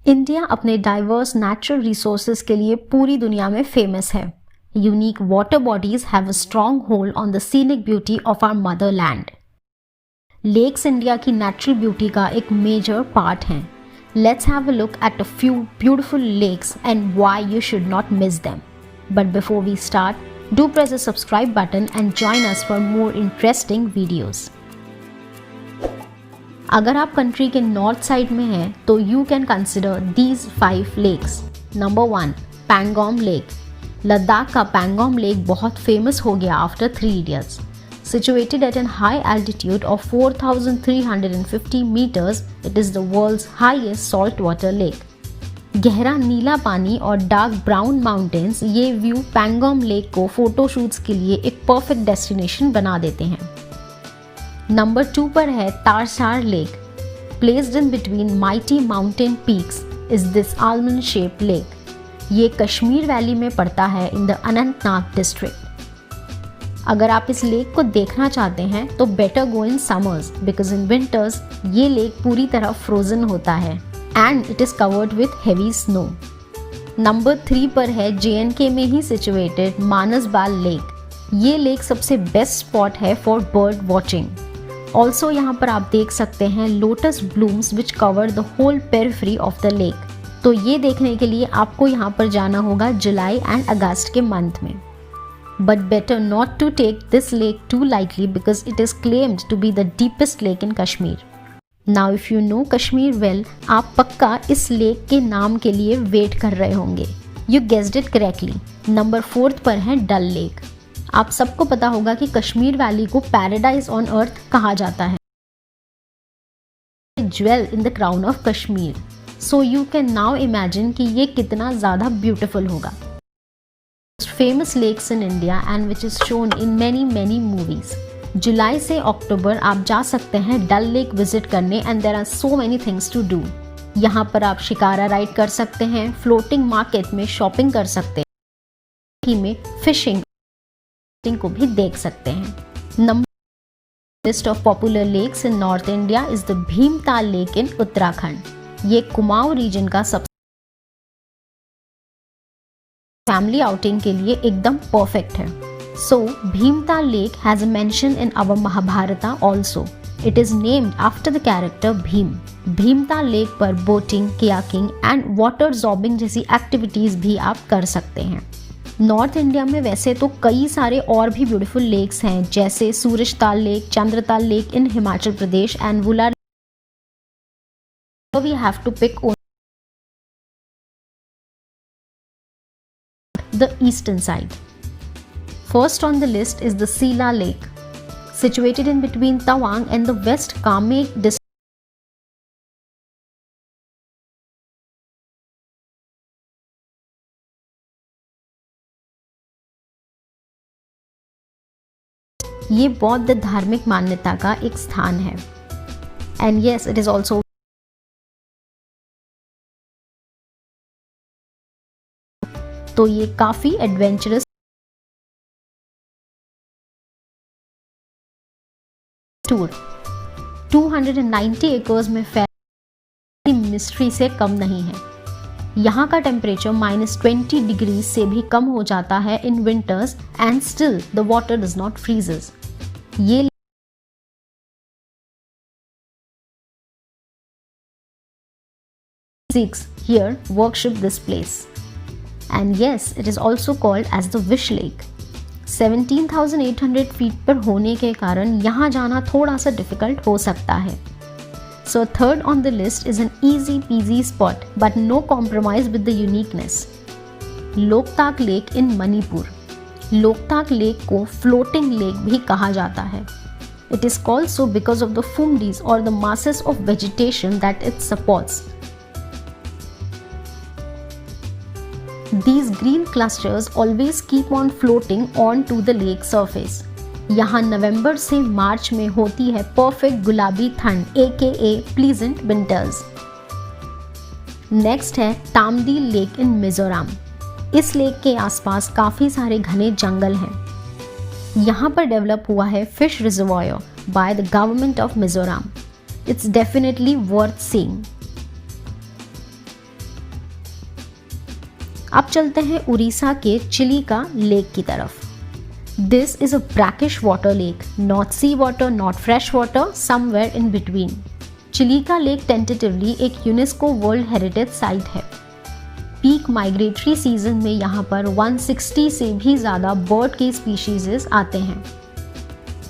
India अपने diverse natural resources के लिए पूरी दुनिया में फेमस है। Unique water bodies have a strong hold on the scenic beauty of our motherland. Lakes India की नेचुरल ब्यूटी का एक मेजर पार्ट हैं। Let's have a look at a few beautiful lakes and why you should not miss them. But before we start, do press the subscribe button and join us for more interesting videos. अगर आप country के north side में हैं तो you can consider these 5 lakes. Number 1, Pangong lake. Ladakh का Pangong lake बहुत famous हो गया after 3 idiots. Situated at a high altitude of 4,350 meters, it is the world's highest saltwater lake. गहरा नीला पानी और डार्क ब्राउन माउंटेन्स ये व्यू पैंगोंग लेक को फोटोशूट्स के लिए एक परफेक्ट डेस्टिनेशन बना देते हैं। नंबर 2 पर है Tarsar lake. Placed in between mighty mountain peaks is this almond shaped lake. ये कश्मीर वैली में पड़ता है इन द अनंतनाग डिस्ट्रिक्ट। अगर आप इस लेक को देखना चाहते हैं तो better go in summers because in winters ये लेक पूरी तरह फ्रोजन होता है and it is covered with heavy snow. Number 3 पर है JNK में ही सिचुएटेड मानसबाल लेक। ये लेक सबसे बेस्ट स्पॉट है फॉर बर्ड वॉचिंग। ऑल्सो यहाँ पर आप देख सकते हैं lotus blooms which cover the whole periphery of the lake. तो ये देखने के लिए आपको यहाँ पर जाना होगा जुलाई एंड अगस्त के मंथ में। But better not to take this lake too lightly because it is claimed to be the deepest lake in Kashmir. Now if you know Kashmir well, आप पक्का इस लेक के नाम के लिए वेट कर रहे होंगे। You guessed it correctly. Number 4 पर है डल लेक। आप सबको पता होगा कि कश्मीर वैली को पैराडाइज ऑन अर्थ कहा जाता है। Jewel in the crown of Kashmir. So you can now imagine कि ये कितना ज़्यादा ब्यूटिफुल होगा। Famous lakes in India and which is shown in many movies. जुलाई से अक्टूबर आप जा सकते हैं डल लेक विजिट करने and there are so many things to do. यहाँ पर आप शिकारा राइड कर सकते हैं, फ्लोटिंग मार्केट में शॉपिंग कर सकते हैं, में फिशिंग को भी देख सकते हैं। Number list of popular lakes in north India is the Bhimtal lake in Uttarakhand. ये कुमाऊं रीजन का सबसे फैमिली आउटिंग के लिए एकदम परफेक्ट है। So, Bhimtal Lake has a mention in our Mahabharata also. It is named after the character Bhim. Bhimtal Lake पर boating, kayaking and water zorbing जैसी activities भी आप कर सकते हैं। नॉर्थ इंडिया में वैसे तो कई सारे और भी ब्यूटीफुल लेक्स हैं जैसे Surajtal lake, Chandratal lake in Himachal Pradesh and Wular. We have to pick the eastern side. First on the list is the Sila Lake, situated in between Tawang and the West Kamek district. ये बौद्ध धार्मिक मान्यता का एक स्थान है and yes, it is also तो ये काफी एडवेंचरस टूर 290 एकर्स में फैली मिस्ट्री से कम नहीं है। यहाँ का टेम्परेचर -20 डिग्री से भी कम हो जाता है in winters and still the water does not freezes. ये Sikhs here worship this place and yes, it is also called as the Wish Lake. 17,800 feet पर होने के कारण यहाँ जाना थोड़ा सा डिफिकल्ट हो सकता है। So third on the list is an easy peasy spot but no compromise with the uniqueness. Loktak lake in Manipur. Loktak lake को फ्लोटिंग लेक भी कहा जाता है। It is called so because of the phumdis और the masses of vegetation that it supports. These green clusters always keep on floating onto the lake surface. यहाँ नवंबर से मार्च में होती है परफेक्ट गुलाबी ठंड AKA pleasant winters. नेक्स्ट है तामदील लेक इन मिजोरम। इस लेक के आसपास काफ़ी सारे घने जंगल हैं। यहाँ पर डेवलप हुआ है fish reservoir by the government of Mizoram. It's definitely worth seeing. अब चलते हैं उड़ीसा के चिलिका लेक की तरफ। This is a brackish water lake, not sea water, not fresh water, somewhere in between. Chilika lake tentatively एक यूनेस्को वर्ल्ड हेरिटेज साइट है। Peak migratory season में यहाँ पर 160 से भी ज़्यादा बर्ड के स्पीशीज आते हैं।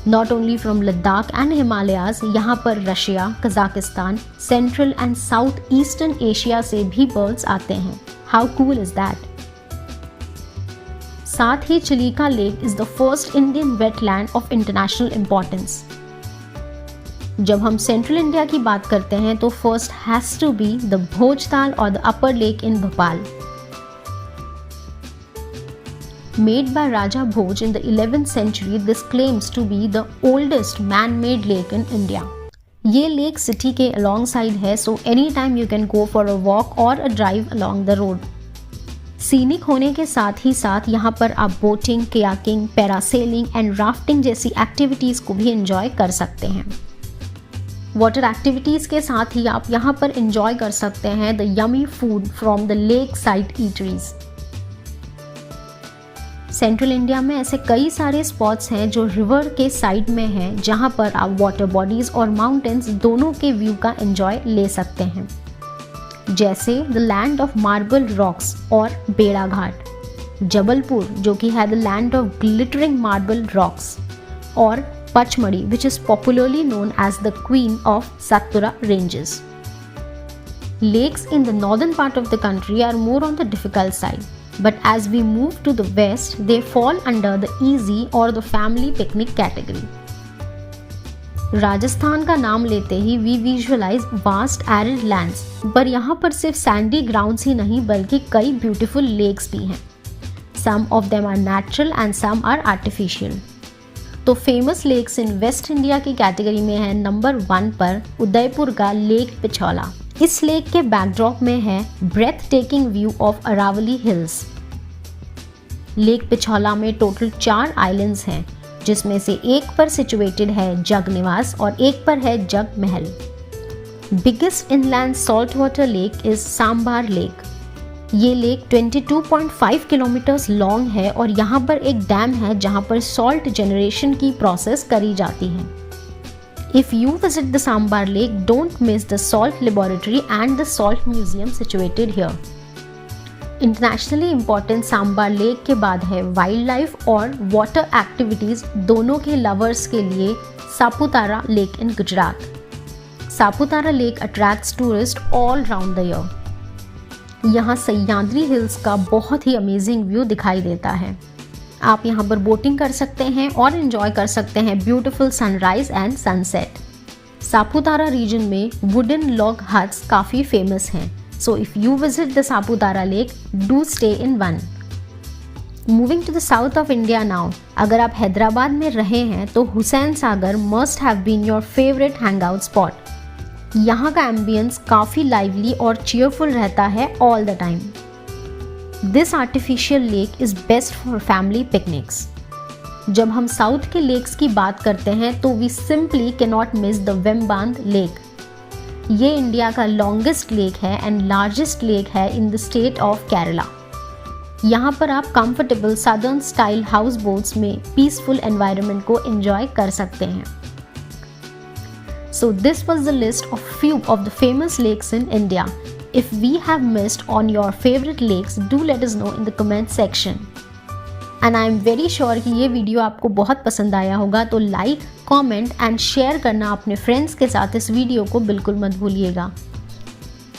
Not only from Ladakh and Himalayas, यहाँ पर Russia, Kazakhstan, central and south eastern Asia से भी बर्ड्स आते हैं। How cool is that. साथ ही Chilika lake is the first Indian wetland of international importance. जब हम सेंट्रल इंडिया की बात करते हैं तो first has to be the Bhojtal और the upper lake in Bhopal. Made by Raja Bhoj in the 11th century, this claims to be the oldest man-made lake in India. ये lake city के alongside है, so anytime you can go for a walk or a drive along the road. Scenic होने के साथ ही साथ यहाँ पर आप boating, kayaking, parasailing and rafting जैसी एक्टिविटीज़ को भी एंजॉय कर सकते हैं। वाटर एक्टिविटीज़ के साथ ही आप यहाँ पर एंजॉय कर सकते हैं the yummy food from the lake side eateries. Central India में ऐसे कई सारे स्पॉट्स हैं जो रिवर के साइड में हैं, जहाँ पर आप वाटर बॉडीज और माउंटेन्स दोनों के व्यू का एंजॉय ले सकते हैं, जैसे the land of marble rocks और बेड़ा घाट, जबलपुर जो कि है the land of glittering marble rocks, और Pachmarhi which is popularly known as the queen of Satpura ranges. Lakes in the northern part of the country are more on the difficult side, but as we move to the west, they fall under the easy or the family picnic category. Rajasthan का नाम लेते ही we visualize vast arid lands, पर यहाँ पर सिर्फ sandy grounds ही नहीं बल्कि कई beautiful lakes भी हैं। Some of them are natural and some are artificial. तो फेमस लेक्स इन वेस्ट इंडिया की कैटेगरी में है नंबर 1 पर उदयपुर का लेक पिछौला। इस लेक के बैकड्रॉप में है breath taking view of Aravalli hills. Lake Pichola में टोटल 4 आइलैंड्स हैं, जिसमें से एक पर सिचुएटेड है जग निवास और एक पर है जग महल। Biggest inland salt water lake is sambar lake. ये लेक 22.5 किलोमीटर्स लॉन्ग है और यहाँ पर एक डैम है जहाँ पर सॉल्ट जनरेशन की प्रोसेस करी जाती है। If you visit the sambar lake, don't miss the salt laboratory and the salt museum situated here. Internationally important sambar lake के बाद है वाइल्ड लाइफ और वाटर एक्टिविटीज़ दोनों के लवर्स के लिए Saputara lake in Gujarat. Saputara lake attracts tourist all round the year. यहाँ Sahyadri hills का बहुत ही अमेजिंग व्यू दिखाई देता है। आप यहाँ पर बोटिंग कर सकते हैं और एंजॉय कर सकते हैं beautiful sunrise and sunset. Saputara region में वुडन लॉग हट्स काफ़ी फेमस हैं, so if you visit the Saputara lake, do stay in one. Moving to the south of India now, अगर आप हैदराबाद में रहे हैं तो Hussain Sagar must have been your favourite hang out spot. यहाँ का एम्बियंस काफ़ी लाइवली और चीयरफुल रहता है all the time. This artificial lake is best for family picnics. जब हम साउथ के लेक्स की बात करते हैं तो we simply can not miss the Vembanad lake. ये इंडिया का लॉन्गेस्ट लेक है एंड लार्जेस्ट लेक है in the state of Kerala. यहाँ पर आप comfortable southern style house boats में पीसफुल एनवायरनमेंट को एंजॉय कर सकते हैं। So this was the list of few of the famous lakes in India. If we have missed on your favorite lakes, do let us know in the comment section. And I am very sure कि ये video आपको बहुत पसंद आया होगा, तो like, comment and share करना अपने फ्रेंड्स के साथ इस वीडियो को बिल्कुल मत भूलिएगा।